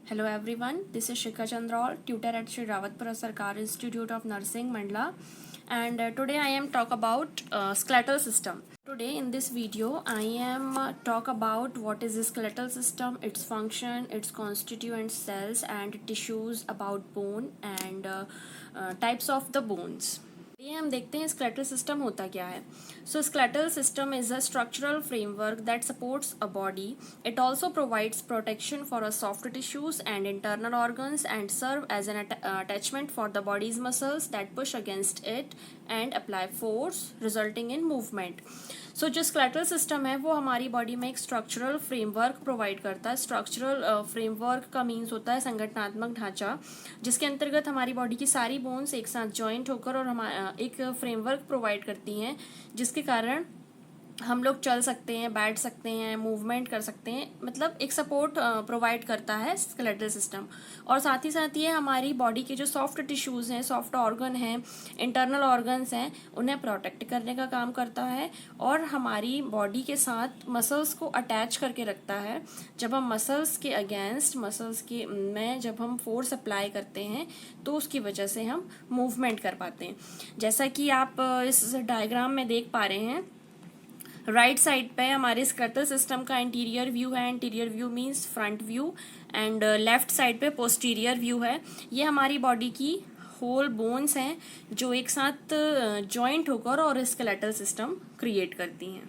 Hello everyone, this is Shikha Chandral, tutor at Sri Rawatpura Sarkar Institute of Nursing, Mandla, and today I am talk about skeletal system. Today in this video I am talk about what is the skeletal system, its function, its constituent cells and tissues, about bone and types of the bones. ये हम देखते हैं skeletal system होता क्या है. So skeletal system is a structural framework that supports a body. It also provides protection for a soft tissues and internal organs and serve as an attachment for the body's muscles that push against it and apply force resulting in movement. So जो skeletal system है वो हमारी body में एक structural framework provide करता है. Structural framework का means होता है संगठनात्मक ढांचा, जिसके अंतर्गत हमारी बॉडी की सारी बोन्स एक साथ जॉइंट होकर और एक फ्रेमवर्क प्रोवाइड करती हैं, जिसके कारण हम लोग चल सकते हैं, बैठ सकते हैं, मूवमेंट कर सकते हैं. मतलब एक सपोर्ट प्रोवाइड करता है स्केलेटल सिस्टम. और साथ ही साथ ये हमारी बॉडी के जो सॉफ्ट टिश्यूज़ हैं, सॉफ्ट ऑर्गन हैं, इंटरनल ऑर्गन्स हैं, उन्हें प्रोटेक्ट करने का काम करता है और हमारी बॉडी के साथ मसल्स को अटैच करके रखता है. जब हम मसल्स के अगेंस्ट में जब हम फोर्स अप्लाई करते हैं तो उसकी वजह से हम मूवमेंट कर पाते हैं. जैसा कि आप इस डायग्राम में देख पा रहे हैं, राइट साइड पे हमारे स्केलेटल सिस्टम का इंटीरियर व्यू है. Interior view means front view and left side पे पोस्टीरियर व्यू है. ये हमारी बॉडी की होल बोन्स हैं जो एक साथ जॉइंट होकर और स्केलेटल सिस्टम क्रिएट करती हैं.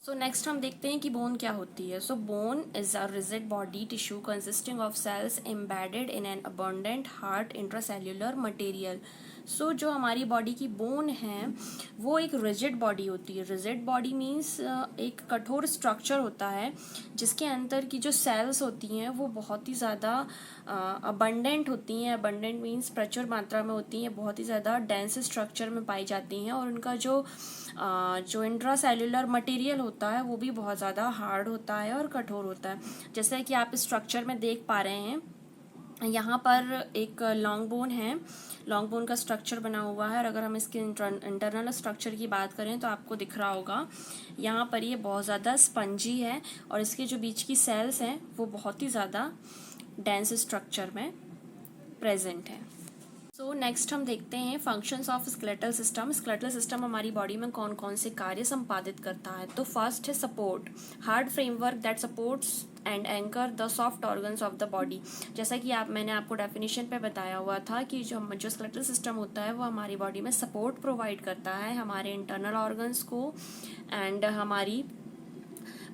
सो नेक्स्ट हम देखते हैं कि बोन क्या होती है. So bone is a rigid body tissue consisting of cells embedded in an abundant hard intracellular material. So जो हमारी बॉडी की बोन है वो एक रिजिड बॉडी होती है. रिजिड बॉडी मीन्स एक कठोर स्ट्रक्चर होता है जिसके अंदर की जो सेल्स होती हैं वो बहुत ही ज़्यादा अबंडेंट होती हैं. अबंडेंट मीन्स प्रचुर मात्रा में होती हैं, बहुत ही ज़्यादा डेंस स्ट्रक्चर में पाई जाती हैं और उनका जो इंट्रासेल्यूलर मटेरियल होता है वो भी बहुत ज़्यादा हार्ड होता है और कठोर होता है. जैसे कि आप स्ट्रक्चर में देख पा रहे हैं, यहाँ पर एक लॉन्ग बोन है. लॉन्ग बोन का स्ट्रक्चर बना हुआ है और अगर हम इसके इंटरनल स्ट्रक्चर की बात करें तो आपको दिख रहा होगा यहाँ पर ये बहुत ज़्यादा स्पंजी है और इसके जो बीच की सेल्स हैं वो बहुत ही ज़्यादा डेंस स्ट्रक्चर में प्रेजेंट है. सो नेक्स्ट हम देखते हैं functions of skeletal system. Skeletal system हमारी बॉडी में कौन कौन से कार्य संपादित करता है. तो फर्स्ट है support, hard framework that supports and anchor the soft organs of the body. जैसा कि मैंने आपको डेफिनेशन पे बताया हुआ था कि जो स्केलेटल सिस्टम होता है वो हमारी बॉडी में सपोर्ट प्रोवाइड करता है हमारे इंटरनल ऑर्गन्स को एंड हमारी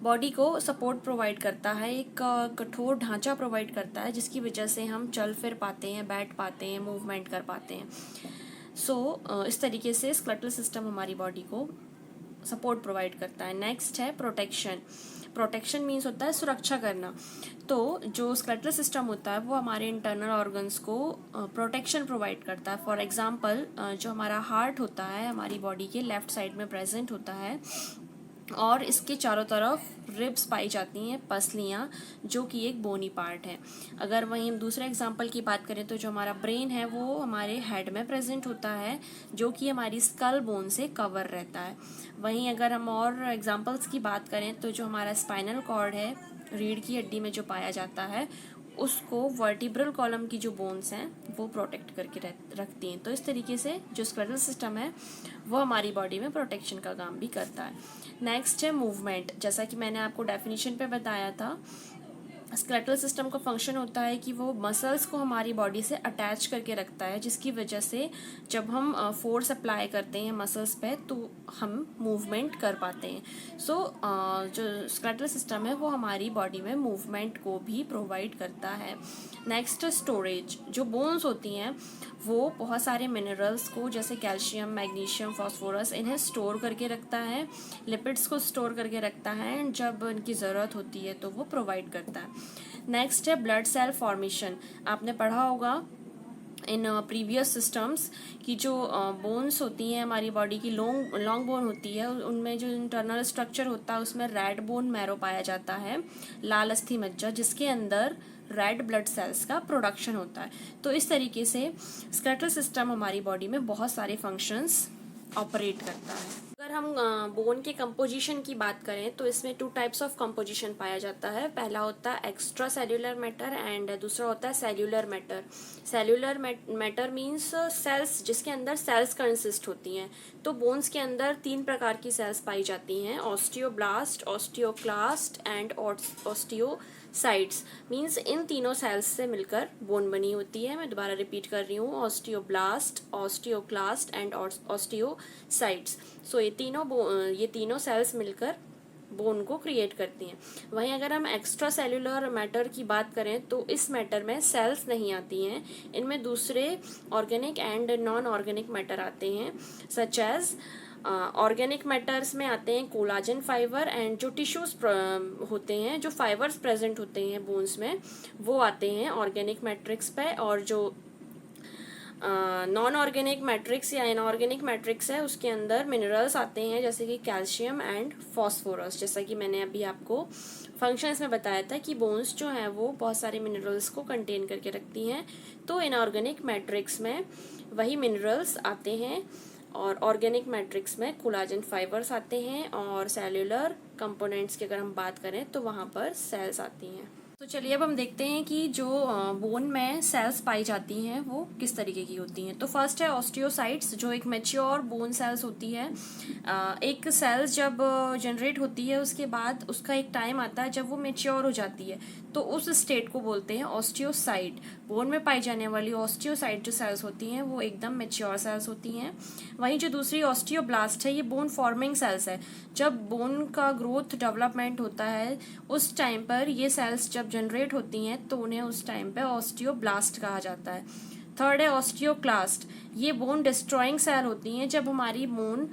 बॉडी को सपोर्ट प्रोवाइड करता है, एक कठोर ढांचा प्रोवाइड करता है जिसकी वजह से हम चल फिर पाते हैं, बैठ पाते हैं, मूवमेंट कर पाते हैं. सो इस तरीके से स्केलेटल सिस्टम हमारी बॉडी को सपोर्ट प्रोवाइड करता है. नेक्स्ट है प्रोटेक्शन. प्रोटेक्शन मीन्स होता है सुरक्षा करना. तो जो स्केलेटल सिस्टम होता है वो हमारे इंटरनल ऑर्गन्स को प्रोटेक्शन प्रोवाइड करता है. फॉर एग्जांपल जो हमारा हार्ट होता है हमारी बॉडी के लेफ्ट साइड में प्रेजेंट होता है और इसके चारों तरफ रिब्स पाई जाती हैं, पसलियाँ, जो कि एक बोनी पार्ट है. अगर वहीं हम दूसरे एग्जांपल की बात करें तो जो हमारा ब्रेन है वो हमारे हेड में प्रेजेंट होता है जो कि हमारी स्कल बोन से कवर रहता है. वहीं अगर हम और एग्जांपल्स की बात करें तो जो हमारा स्पाइनल कॉर्ड है, रीढ़ की हड्डी में जो पाया जाता है, उसको वर्टिब्रल कॉलम की जो बोन्स हैं वो प्रोटेक्ट करके रखती हैं. तो इस तरीके से जो स्केलेटल सिस्टम है वो हमारी बॉडी में प्रोटेक्शन का काम भी करता है. नेक्स्ट है मूवमेंट. जैसा कि मैंने आपको डेफिनेशन पे बताया था, स्केलेटल सिस्टम का फंक्शन होता है कि वो मसल्स को हमारी बॉडी से अटैच करके रखता है, जिसकी वजह से जब हम फोर्स अप्लाई करते हैं मसल्स पे तो हम मूवमेंट कर पाते हैं. सो जो स्केलेटल सिस्टम है वो हमारी बॉडी में मूवमेंट को भी प्रोवाइड करता है. Next storage. जो बोन्स होती हैं वो बहुत सारे मिनरल्स को जैसे कैल्शियम, मैग्नीशियम, फास्फोरस इन्हें स्टोर करके रखता है, लिपिड्स को स्टोर करके रखता है एंड जब इनकी ज़रूरत होती है तो वो प्रोवाइड करता है. नेक्स्ट है ब्लड सेल फॉर्मेशन. आपने पढ़ा होगा इन प्रीवियस सिस्टम्स की जो बोन्स होती हैं हमारी बॉडी की लॉन्ग बोन होती है, उनमें जो इंटरनल स्ट्रक्चर होता है उसमें रेड बोन मैरो पाया जाता है, लाल अस्थि मज्जा, जिसके अंदर रेड ब्लड सेल्स का प्रोडक्शन होता है. तो इस तरीके से स्केलेटल सिस्टम हमारी बॉडी में बहुत सारे फंक्शंस ऑपरेट करता है. अगर हम बोन के कंपोजिशन की बात करें तो इसमें 2 टाइप्स ऑफ कंपोजिशन पाया जाता है। पहला होता है एक्स्ट्रा सेल्यूलर मैटर एंड दूसरा होता है cellular matter. Cellular matter means cells, जिसके अंदर सेल्स कंसिस्ट होती हैं। तो बोन्स के अंदर 3 प्रकार की सेल्स पाई जाती हैं, osteoblast, osteoclast and osteocytes. Means in तीनों सेल्स से मिलकर बोन बनी होती है। मैं दोबारा रिपीट कर रही हूँ, ऑस्टियोब्लास्ट, ऑस्टियोक्लास्ट एंड ऑस्टियोसाइट्स। सो ये तीनों सेल्स मिलकर बोन को क्रिएट करती हैं। वहीं अगर हम एक्स्ट्रा सेल्यूलर मैटर की बात करें तो इस मैटर में सेल्स नहीं आती हैं, इनमें दूसरे organic and non organic matter आते हैं, सच एज ऑर्गेनिक मैटर्स में आते हैं कोलाजन फाइबर एंड जो टिश्यूज होते हैं, जो फाइबर्स प्रेजेंट होते हैं बोन्स में, वो आते हैं ऑर्गेनिक मैट्रिक्स पे। और जो नॉन ऑर्गेनिक मैट्रिक्स या इनऑर्गेनिक मैट्रिक्स है उसके अंदर मिनरल्स आते हैं, जैसे कि कैल्शियम एंड फॉस्फोरस। जैसा कि मैंने अभी आपको फंक्शंस में बताया था कि बोन्स जो हैं वो बहुत सारे मिनरल्स को कंटेन करके रखती हैं। तो इनऑर्गेनिक मैट्रिक्स में वही मिनरल्स आते हैं और ऑर्गेनिक मैट्रिक्स में कोलाजन फाइबर्स आते हैं, और सेल्यूलर कंपोनेंट्स की अगर हम बात करें तो वहाँ पर सेल्स आती हैं। तो चलिए अब हम देखते हैं कि जो बोन में सेल्स पाई जाती हैं वो किस तरीके की होती हैं। तो फर्स्ट है ऑस्टियोसाइट्स, जो एक मैच्योर बोन सेल्स होती है। एक सेल्स जब जनरेट होती है उसके बाद उसका एक टाइम आता है जब वो मैच्योर हो जाती है, तो उस स्टेट को बोलते हैं ऑस्टियोसाइट। बोन में पाई जाने वाली ऑस्टियोसाइट जो सेल्स होती हैं वो एकदम मैच्योर सेल्स होती हैं। वहीं जो दूसरी ऑस्टियोब्लास्ट है, ये बोन फॉर्मिंग सेल्स है। जब बोन का ग्रोथ डेवलपमेंट होता है उस टाइम पर ये सेल्स जब जनरेट होती हैं तो उन्हें उस टाइम पे ऑस्टियोब्लास्ट कहा जाता है। थर्ड है ऑस्टियोक्लास्ट, ये बोन डिस्ट्रॉइंग सेल होती हैं। जब हमारी बोन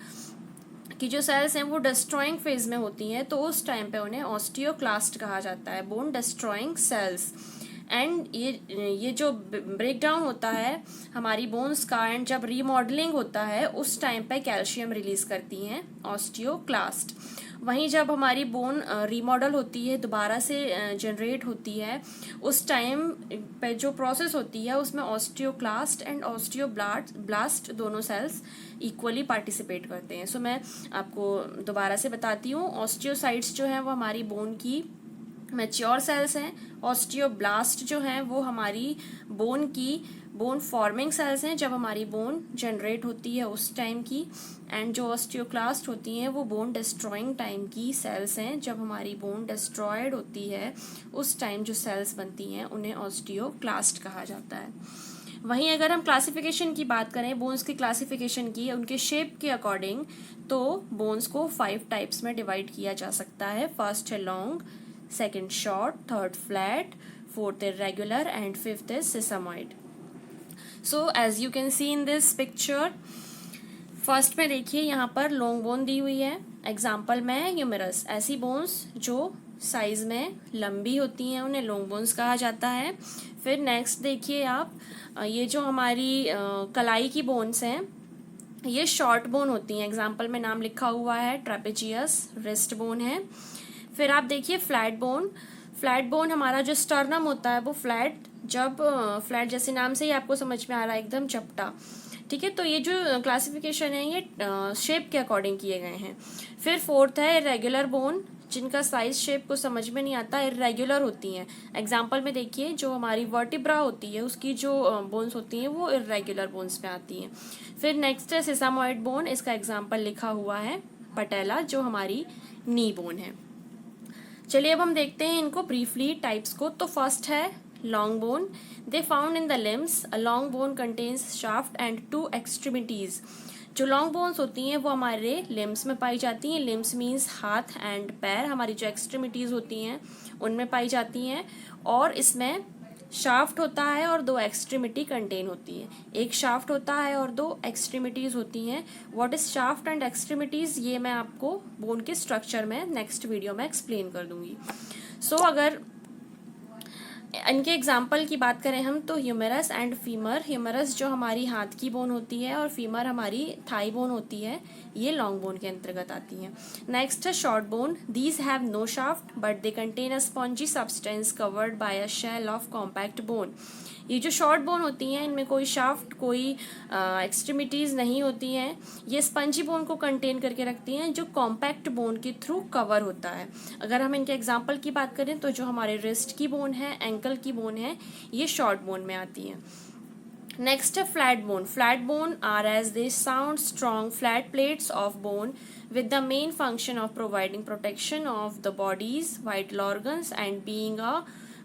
की जो सेल्स हैं वो डिस्ट्रॉइंग फेज में होती हैं तो उस टाइम पे उन्हें ऑस्टियोक्लास्ट कहा जाता है, बोन डिस्ट्रॉइंग सेल्स। एंड ये जो ब्रेक डाउन होता है हमारी बोन्स का एंड जब रीमॉडलिंग होता है उस टाइम पे कैल्शियम रिलीज करती हैं ऑस्टियोक्लास्ट। वहीं जब हमारी बोन रीमॉडल होती है, दोबारा से जनरेट होती है, उस टाइम पे जो प्रोसेस होती है उसमें ऑस्टियोक्लास्ट एंड ऑस्टियोब्लास्ट दोनों सेल्स इक्वली पार्टिसिपेट करते हैं। सो मैं आपको दोबारा से बताती हूँ, ऑस्टियोसाइट्स जो है वो हमारी बोन की मैच्योर सेल्स हैं, ऑस्टियोब्लास्ट जो हैं वो हमारी बोन फॉर्मिंग सेल्स हैं जब हमारी बोन जनरेट होती है उस टाइम की, एंड जो ऑस्टियोक्लास्ट होती हैं वो बोन डिस्ट्रॉइंग टाइम की सेल्स हैं। जब हमारी बोन डिस्ट्रॉयड होती है उस टाइम जो सेल्स बनती हैं उन्हें ऑस्टियोक्लास्ट कहा जाता है। वहीं अगर हम क्लासिफिकेशन की बात करें, बोन्स की क्लासिफिकेशन की उनके शेप के अकॉर्डिंग, तो बोन्स को 5 टाइप्स में डिवाइड किया जा सकता है। फर्स्ट है long, second short, third flat, fourth irregular and fifth is sesamoid. So as you can see in this picture, first में देखिए यहाँ पर लॉन्ग बोन दी हुई है, एग्जाम्पल में ह्यूमेरस। ऐसी बोन्स जो साइज में लंबी होती हैं उन्हें लॉन्ग बोन्स कहा जाता है। फिर नेक्स्ट देखिए आप, ये जो हमारी कलाई की बोन्स हैं ये शॉर्ट बोन होती हैं, एग्जाम्पल में नाम लिखा हुआ है ट्रेपेजियस, रिस्ट बोन है। फिर आप देखिए फ्लैट बोन, फ्लैट बोन हमारा जो स्टर्नम होता है वो फ्लैट, जब फ्लैट जैसे नाम से ही आपको समझ में आ रहा है एकदम चपटा, ठीक है। तो ये जो क्लासिफिकेशन है ये शेप के अकॉर्डिंग किए गए हैं। फिर फोर्थ है इरेगुलर बोन, जिनका साइज शेप को समझ में नहीं आता, इरेगुलर होती हैं। एग्जाम्पल में देखिए जो हमारी वर्टिब्रा होती है उसकी जो बोन्स होती हैं वो इरेगुलर बोन्स में आती हैं। फिर नेक्स्ट है सिसामॉइड बोन, इसका एग्जाम्पल लिखा हुआ है पटेला, जो हमारी नी बोन है। चलिए अब हम देखते हैं इनको ब्रीफली टाइप्स को। तो फर्स्ट है long bone, they found in the limbs. A long bone contains shaft and 2 extremities. जो लॉन्ग बोन्स होती हैं वो हमारे लिम्स में पाई जाती हैं। लिम्स मीन्स हाथ एंड पैर, हमारी जो एक्सट्रीमिटीज होती हैं उनमें पाई जाती हैं। और इसमें शाफ्ट होता है और 2 एक्सट्रीमिटी कंटेन होती है। एक शाफ्ट होता है और 2 एक्सट्रीमिटीज होती हैं। What is shaft and extremities, ये मैं आपको बोन के स्ट्रक्चर में नेक्स्ट वीडियो में एक्सप्लेन कर दूंगी। सो अगर इनके एग्जाम्पल की बात करें हम तो ह्यूमरस एंड फीमर। ह्यूमरस जो हमारी हाथ की बोन होती है और फीमर हमारी थाई बोन होती है, ये लॉन्ग बोन के अंतर्गत आती हैं। नेक्स्ट है short bone. These have no shaft but they contain a spongy substance covered by a shell of compact bone. ये जो शॉर्ट बोन होती हैं इनमें कोई शाफ्ट, कोई एक्सट्रीमिटीज़ नहीं होती हैं। ये स्पंजी बोन को कंटेन करके रखती हैं जो कॉम्पैक्ट बोन के थ्रू कवर होता है। अगर हम इनके एग्जांपल की बात करें तो जो हमारे रिस्ट की बोन है, एंकल की बोन है, ये शॉर्ट बोन में आती हैं। नेक्स्ट है flat bone. Flat bone are as they sound strong flat plates of bone with the main function of providing protection of the body's vital organs and being a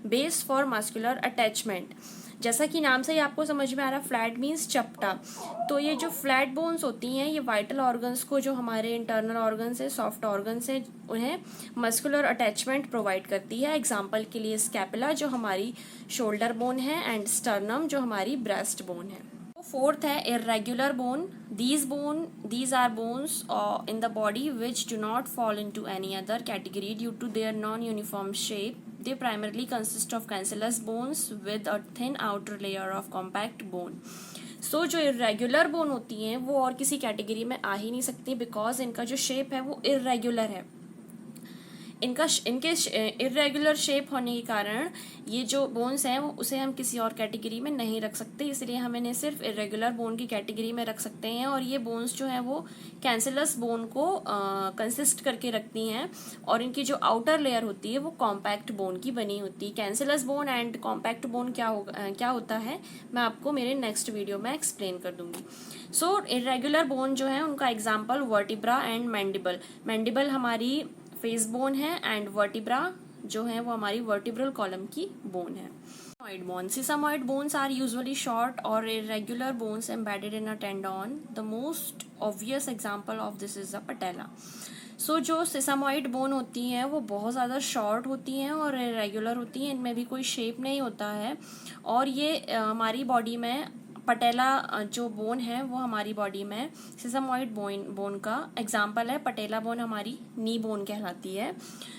base for muscular attachment। जैसा कि नाम से ही आपको समझ में आ रहा, flat means चपटा। तो ये जो फ्लैट बोन्स होती हैं ये वाइटल ऑर्गन्स को, जो हमारे इंटरनल ऑर्गन्स है, सॉफ्ट ऑर्गन्स है, उन्हें मस्कुलर अटैचमेंट प्रोवाइड करती है। एग्जाम्पल के लिए स्कैपुला जो हमारी शोल्डर बोन है एंड स्टर्नम जो हमारी ब्रेस्ट बोन है। फोर्थ है irregular bone. These are bones in the body which do not fall into any other category due to their non-uniform shape. They primarily consist of cancellous bones with a thin outer layer of compact bone. So जो irregular bone होती हैं वो और किसी category में आ ही नहीं सकती, because इनका जो शेप है वो इर्रेगुलर है। इनके इरेगुलर शेप होने के कारण ये जो बोन्स हैं वो उसे हम किसी और कैटेगरी में नहीं रख सकते, इसलिए हम इन्हें सिर्फ इरेगुलर बोन की कैटेगरी में रख सकते हैं। और ये बोन्स जो हैं वो कैंसिलस बोन को कंसिस्ट करके रखती हैं और इनकी जो आउटर लेयर होती है वो कॉम्पैक्ट बोन की बनी होती है। Cancellous bone and compact bone क्या होता है मैं आपको मेरे नेक्स्ट वीडियो में एक्सप्लेन कर दूंगी। सो इरेगुलर बोन जो है उनका example vertebra and mandible. Mandible हमारी फेस बोन है एंड वर्टिब्रा जो है वो हमारी वर्टिब्रल कॉलम की बोन है। Sesamoid bone. Sesamoid bones are usually short or irregular bones embedded in a tendon. The most obvious example of this is the patella. So जो सेसामॉइड bone होती हैं वो बहुत ज़्यादा शॉर्ट होती हैं और इरेगुलर होती हैं, इनमें भी कोई शेप नहीं होता है। और ये हमारी बॉडी में पटेला जो बोन है वो हमारी बॉडी में सेसामॉइड बोन का एग्जाम्पल है। पटेला बोन हमारी नी बोन कहलाती है।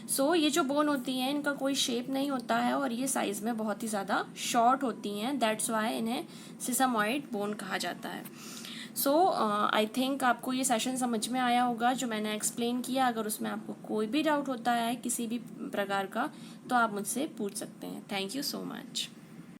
सो ये जो बोन होती हैं इनका कोई शेप नहीं होता है और ये साइज में बहुत ही ज़्यादा शॉर्ट होती हैं, दैट्स वाई इन्हें सेसामॉइड बोन कहा जाता है। सो आई थिंक आपको ये सेशन समझ में आया होगा जो मैंने एक्सप्लेन किया। अगर उसमें आपको कोई भी डाउट होता है किसी भी प्रकार का तो आप मुझसे पूछ सकते हैं। Thank you so much.